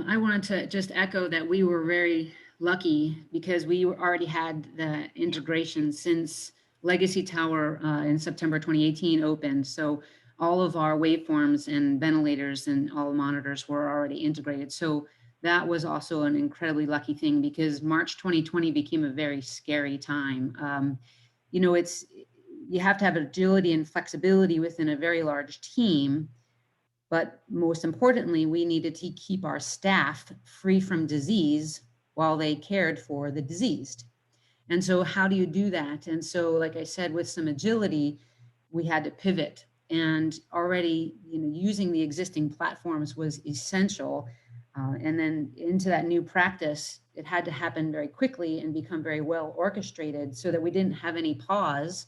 I wanted to just echo that we were very lucky because we already had the integration since Legacy Tower in September 2018 opened. So all of our waveforms and ventilators and all monitors were already integrated. So that was also an incredibly lucky thing because March 2020 became a very scary time. It's you have to have agility and flexibility within a very large team, but most importantly, we needed to keep our staff free from disease while they cared for the diseased. And so how do you do that? And so, like I said, with some agility, we had to pivot. And already, using the existing platforms was essential. And then into that new practice, it had to happen very quickly and become very well orchestrated so that we didn't have any pause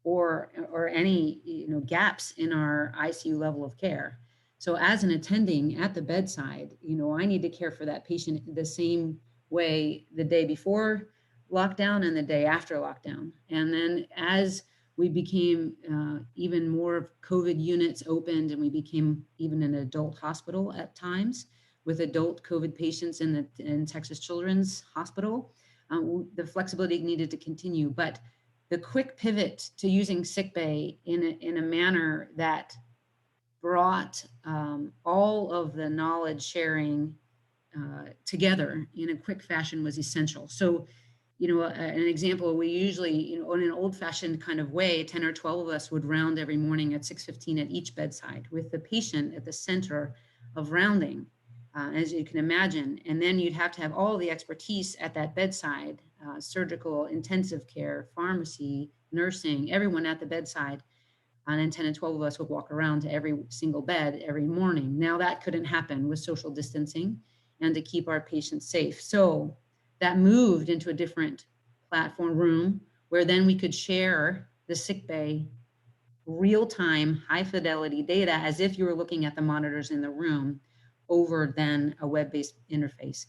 or any gaps in our ICU level of care. So as an attending at the bedside, I need to care for that patient the same way the day before lockdown and the day after lockdown. And then as we became even more COVID units opened and we became even an adult hospital at times with adult COVID patients in Texas Children's Hospital, the flexibility needed to continue. But the quick pivot to using sickbay in a manner that brought all of the knowledge sharing together in a quick fashion was essential. So, an example, we usually, in an old fashioned kind of way, 10 or 12 of us would round every morning at 6:15 at each bedside with the patient at the center of rounding, as you can imagine. And then you'd have to have all the expertise at that bedside, surgical, intensive care, pharmacy, nursing, everyone at the bedside. And then 10 and 12 of us would walk around to every single bed every morning. Now that couldn't happen with social distancing and to keep our patients safe. So that moved into a different platform room where then we could share the sick bay real-time, high-fidelity data as if you were looking at the monitors in the room over then a web-based interface.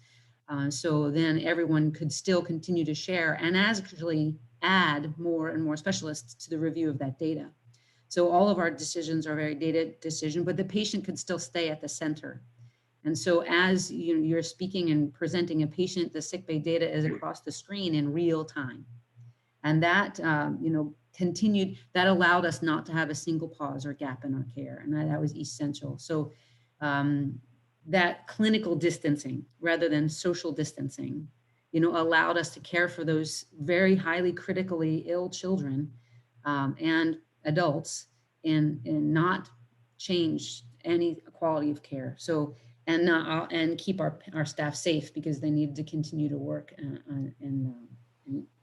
So then everyone could still continue to share and actually add more and more specialists to the review of that data. So all of our decisions are very data decision, but the patient could still stay at the center. And so as you're speaking and presenting a patient, the sickbay data is across the screen in real time. And that, continued, that allowed us not to have a single pause or gap in our care. And that was essential. So that clinical distancing rather than social distancing, allowed us to care for those very highly critically ill children and adults and not change any quality of care. So, and keep our staff safe because they needed to continue to work. And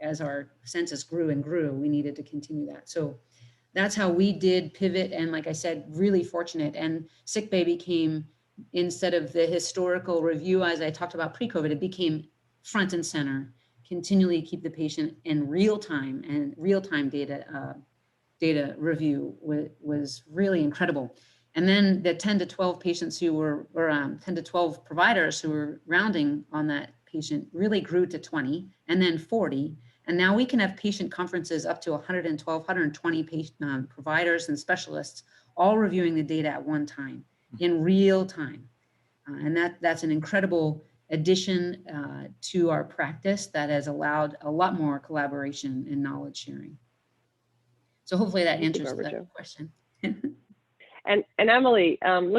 as our census grew and grew, we needed to continue that. So that's how we did pivot. And like I said, really fortunate. And sickbay became, instead of the historical review, as I talked about pre-COVID, it became front and center, continually keep the patient in real time, and real-time data review was really incredible. And then the 10 to 12 patients who were, or 10 to 12 providers who were rounding on that patient really grew to 20 and then 40. And now we can have patient conferences up to 112, 120 patient, providers and specialists all reviewing the data at one time in real time. And that's an incredible addition to our practice that has allowed a lot more collaboration and knowledge sharing. So hopefully that answers that question. And Emily, looking